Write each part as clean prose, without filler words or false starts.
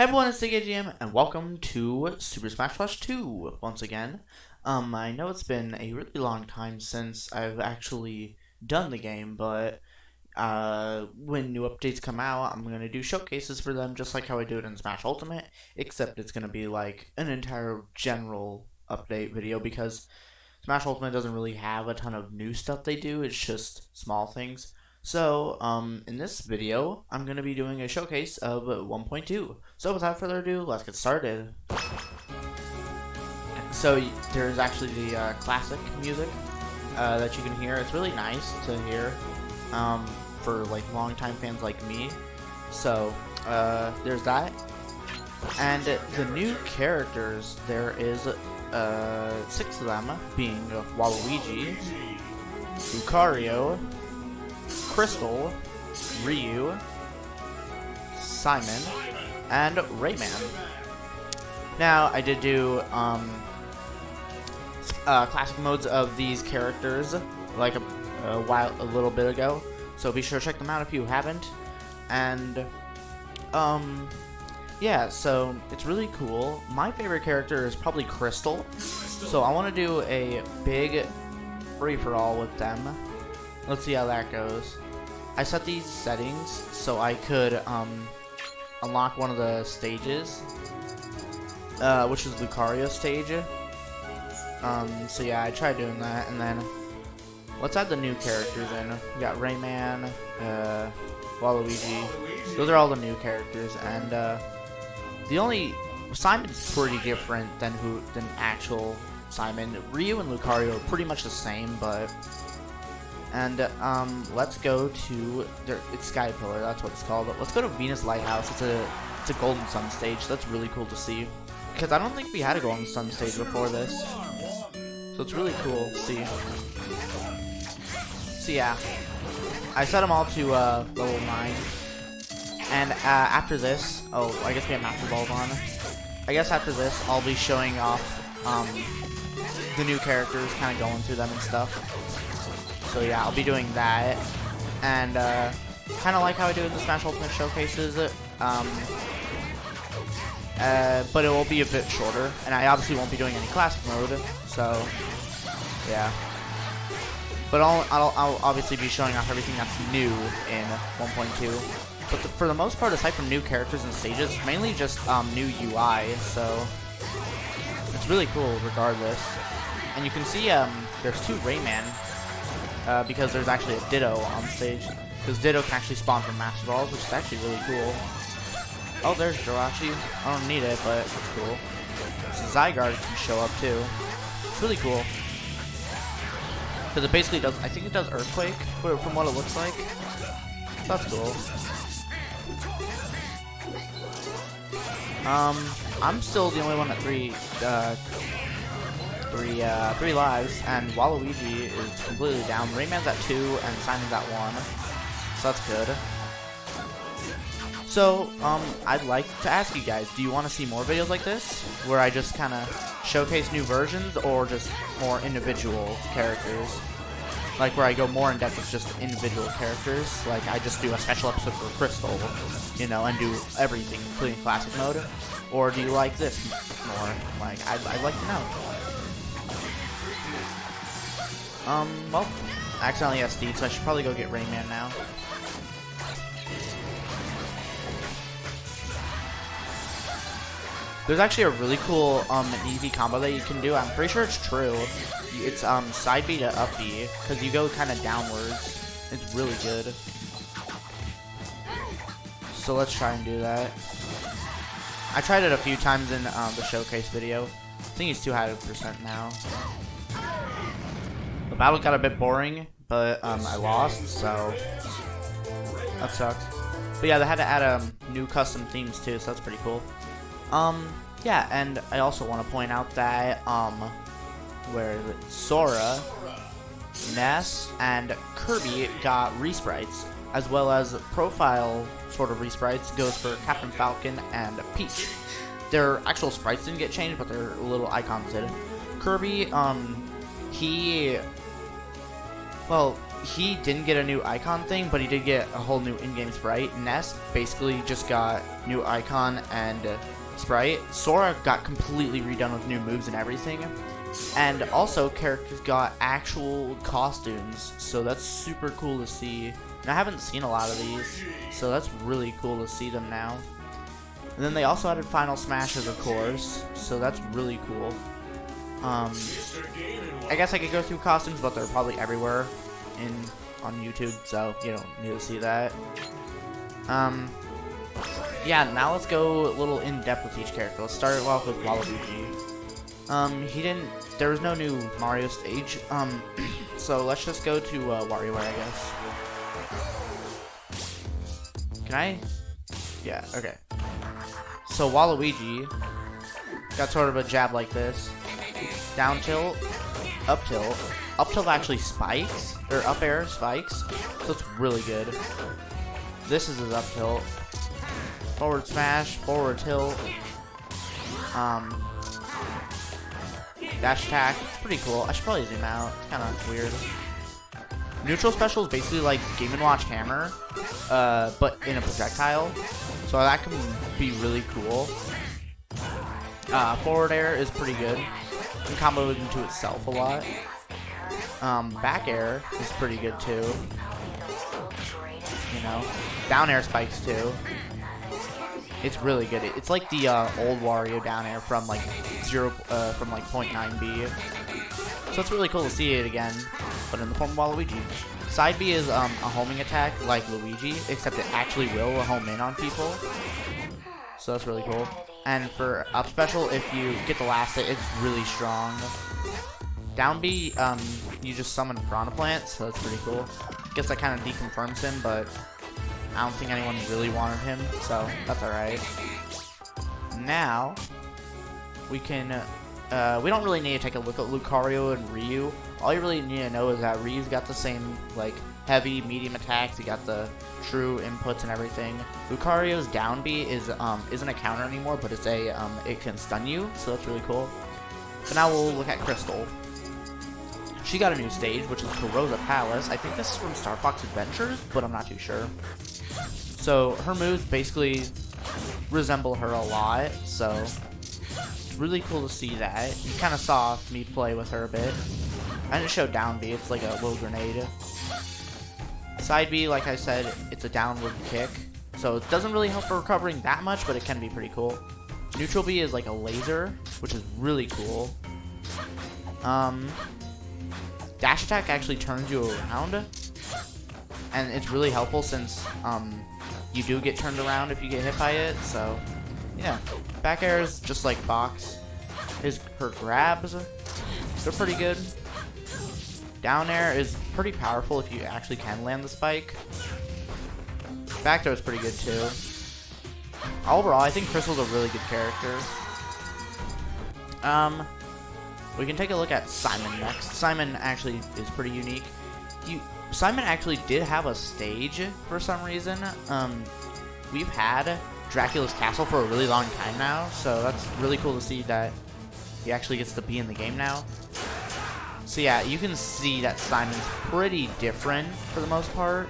Hey everyone, it's TKGM, and welcome to Super Smash Bros. 2 once again. I know it's been a really long time since I've actually done the game, but when new updates come out, I'm going to do showcases for them, just like how I do it in Smash Ultimate, except it's going to be like an entire general update video, because Smash Ultimate doesn't really have a ton of new stuff they do, it's just small things. So, in this video, I'm going to be doing a showcase of 1.2. So, without further ado, let's get started. So, there's actually the classic music that you can hear. It's really nice to hear for like longtime fans like me. So, there's that. And the new characters, there is 6 of them, being Waluigi, Lucario, Crystal, Ryu, Simon, and Rayman. Now, I did do classic modes of these characters like a little bit ago, so be sure to check them out if you haven't. And yeah, so it's really cool. My favorite character is probably Crystal, so I want to do a big free-for-all with them. Let's see how that goes. I set these settings so I could unlock one of the stages, which is Lucario's stage. So yeah, I tried doing that, and then let's add the new characters in. We got Rayman, Waluigi. Those are all the new characters, and the only Simon's pretty different than actual Simon. Ryu and Lucario are pretty much the same, but. And let's go to it's Sky Pillar, that's what it's called. But let's go to Venus Lighthouse. It's a Golden Sun stage. That's really cool to see, because I don't think we had a Golden Sun stage before this. So it's really cool to see. So yeah, I set them all to level 9. And after this, oh, I guess we have Master Balls on. I guess after this, I'll be showing off the new characters, kind of going through them and stuff. So yeah, I'll be doing that, and kind of like how I do in the Smash Ultimate showcases, but it will be a bit shorter, and I obviously won't be doing any classic mode, so yeah. But I'll obviously be showing off everything that's new in 1.2. But for the most part, aside from new characters and stages, mainly just new UI, so it's really cool regardless. And you can see there's 2 Rayman. Because there's actually a Ditto on stage. Because Ditto can actually spawn from Master Balls, which is actually really cool. Oh, there's Jirachi. I don't need it, but it's cool. So Zygarde can show up too. It's really cool. Because it basically does, I think it does Earthquake, from what it looks like. So that's cool. I'm still the only one at 3 lives, and Waluigi is completely down. Rayman's at 2, and Simon's at 1, so that's good. So, I'd like to ask you guys, do you want to see more videos like this, where I just kind of showcase new versions, or just more individual characters? Like, where I go more in depth with just individual characters, like I just do a special episode for Crystal, you know, and do everything, including classic mode? Or do you like this more? Like, I'd like to know. Well, I accidentally SD'd, so I should probably go get Rayman now. There's actually a really cool, easy combo that you can do. I'm pretty sure it's true. It's, side B to up B, because you go kind of downwards. It's really good. So let's try and do that. I tried it a few times in, the showcase video. I think he's 200% now. The battle got a bit boring, but I lost, so that sucks. But yeah, they had to add new custom themes too, so that's pretty cool. Yeah, and I also want to point out that where is it? Sora, Ness, and Kirby got resprites, as well as profile sort of resprites goes for Captain Falcon and Peach. Their actual sprites didn't get changed, but their little icons did. Kirby, well, he didn't get a new icon thing, but he did get a whole new in-game sprite. Ness basically just got new icon and sprite. Sora got completely redone with new moves and everything. And also, characters got actual costumes, so that's super cool to see. And I haven't seen a lot of these, so that's really cool to see them now. And then they also added Final Smashes, of course, so that's really cool. I guess I could go through costumes, but they're probably everywhere on YouTube, so you don't need to see that. Yeah, now let's go a little in depth with each character. Let's start off with Waluigi. There was no new Mario stage, so let's just go to WarioWare, I guess. Can I? Yeah, okay. So Waluigi got sort of a jab like this. Down tilt, up tilt. Up tilt actually spikes, or up air spikes, so it's really good. This is his up tilt. Forward smash, forward tilt. Dash attack, it's pretty cool. I should probably zoom out, it's kind of weird. Neutral special is basically like Game & Watch Hammer, but in a projectile, so that can be really cool. Forward air is pretty good. You can combo it into itself a lot. Back air is pretty good too. You know, down air spikes too. It's really good. It's like the old Wario down air from like 0.9B. So it's really cool to see it again, but in the form of Waluigi. Side B is a homing attack like Luigi, except it actually will home in on people. So that's really cool. And for up special, if you get the last hit, it's really strong. Down B, you just summon Piranha Plant, so that's pretty cool. Guess that kind of deconfirms him, but I don't think anyone really wanted him, so that's alright. Now, we can, we don't really need to take a look at Lucario and Ryu. All you really need to know is that Ryu's got the same, like, heavy, medium attacks. He got the true inputs and everything. Lucario's down B isn't a counter anymore, but it's it can stun you, so that's really cool. So now we'll look at Crystal. She got a new stage, which is Corrosa Palace. I think this is from Star Fox Adventures, but I'm not too sure. So her moves basically resemble her a lot, so it's really cool to see that. You kind of saw me play with her a bit. I didn't show down B, it's like a little grenade. Side B, like I said, it's a downward kick, so it doesn't really help for recovering that much, but it can be pretty cool. Neutral B is like a laser, which is really cool. Dash attack actually turns you around, and it's really helpful since you do get turned around if you get hit by it, so yeah. Back air is just like Fox. Her grabs, they're pretty good. Down air is pretty powerful if you actually can land the spike. Back throw is pretty good too. Overall, I think Crystal's a really good character. We can take a look at Simon next. Simon actually is pretty unique. Simon actually did have a stage for some reason. We've had Dracula's Castle for a really long time now, so that's really cool to see that he actually gets to be in the game now. So yeah, you can see that Simon's pretty different for the most part.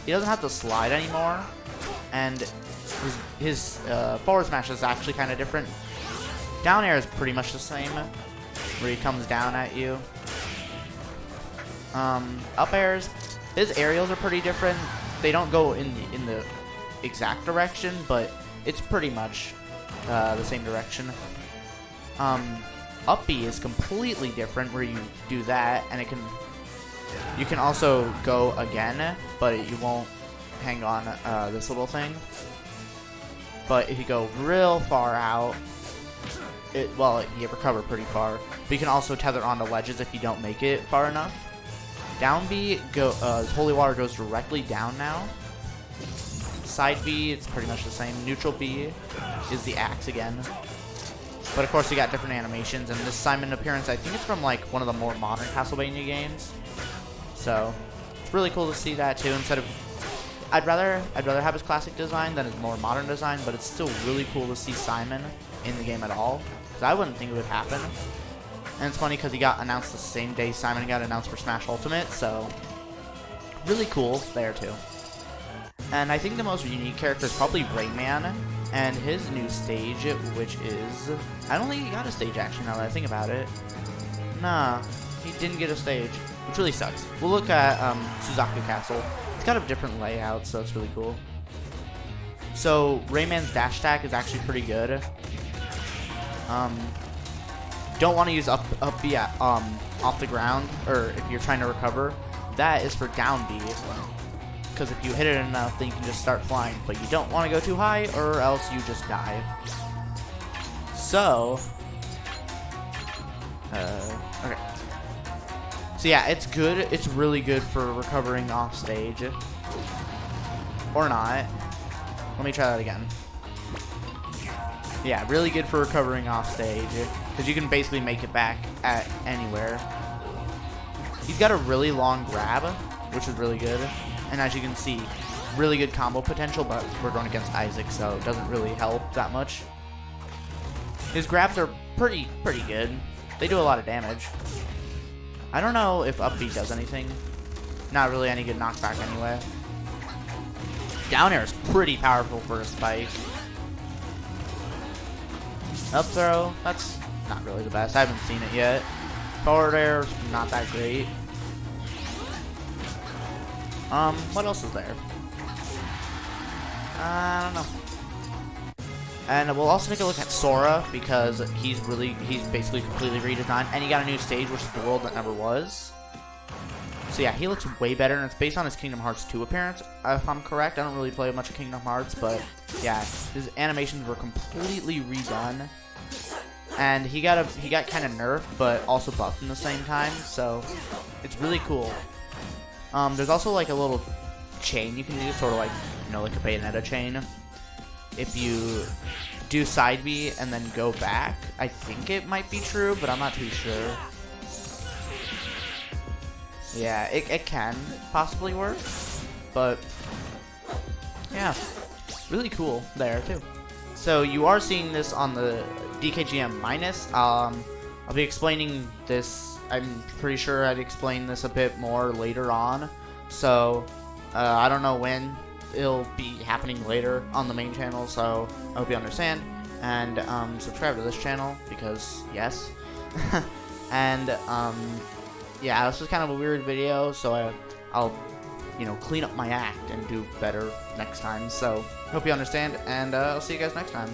He doesn't have to slide anymore, and his forward smash is actually kind of different. Down air is pretty much the same, where he comes down at you. Up airs, his aerials are pretty different. They don't go in the exact direction, but it's pretty much the same direction. Up B is completely different, where you do that, and you can also go again, but you won't hang on this little thing. But if you go real far out, you recover pretty far. But you can also tether onto ledges if you don't make it far enough. Down B, Holy Water goes directly down now. Side B, it's pretty much the same. Neutral B is the axe again. But of course, you got different animations, and this Simon appearance, I think it's from like one of the more modern Castlevania games. So it's really cool to see that too. Instead of, I'd rather have his classic design than his more modern design, but it's still really cool to see Simon in the game at all, because I wouldn't think it would happen. And it's funny because he got announced the same day Simon got announced for Smash Ultimate, so really cool there too. And I think the most unique character is probably Rayman and his new stage, which is... I don't think he got a stage actually now that I think about it. Nah, he didn't get a stage, which really sucks. We'll look at Suzaku Castle. It's got a different layout, so it's really cool. So Rayman's dash attack is actually pretty good. Don't want to use up B off the ground, or if you're trying to recover. That is for down B, because if you hit it enough, then you can just start flying. But you don't want to go too high, or else you just die. So, okay. So yeah, it's good. It's really good for recovering off stage, or not. Let me try that again. Yeah, really good for recovering off stage, because you can basically make it back at anywhere. He's got a really long grab, which is really good. And as you can see, really good combo potential, but we're going against Isaac, so it doesn't really help that much. His grabs are pretty good. They do a lot of damage. I don't know if up B does anything. Not really any good knockback anyway. Down air is pretty powerful for a spike. Up throw, that's not really the best. I haven't seen it yet. Forward air is not that great. What else is there? I don't know. And we'll also take a look at Sora, because he's basically completely redesigned, and he got a new stage, which is the world that never was. So yeah, he looks way better, and it's based on his Kingdom Hearts 2 appearance, if I'm correct. I don't really play much of Kingdom Hearts, but yeah, his animations were completely redone. And he got kind of nerfed, but also buffed in the same time, so it's really cool. There's also like a little chain you can do, sort of like, you know, like a Bayonetta chain. If you do side B and then go back, I think it might be true, but I'm not too sure. Yeah, it can possibly work, but yeah, really cool there too. So you are seeing this on the DKGM minus. I'll be explaining this. I'm pretty sure I'd explain this a bit more later on. So I don't know when it'll be happening later on the main channel. So I hope you understand, and subscribe to this channel because yes. And yeah, this was kind of a weird video, so I'll you know, clean up my act and do better next time. So hope you understand, and I'll see you guys next time.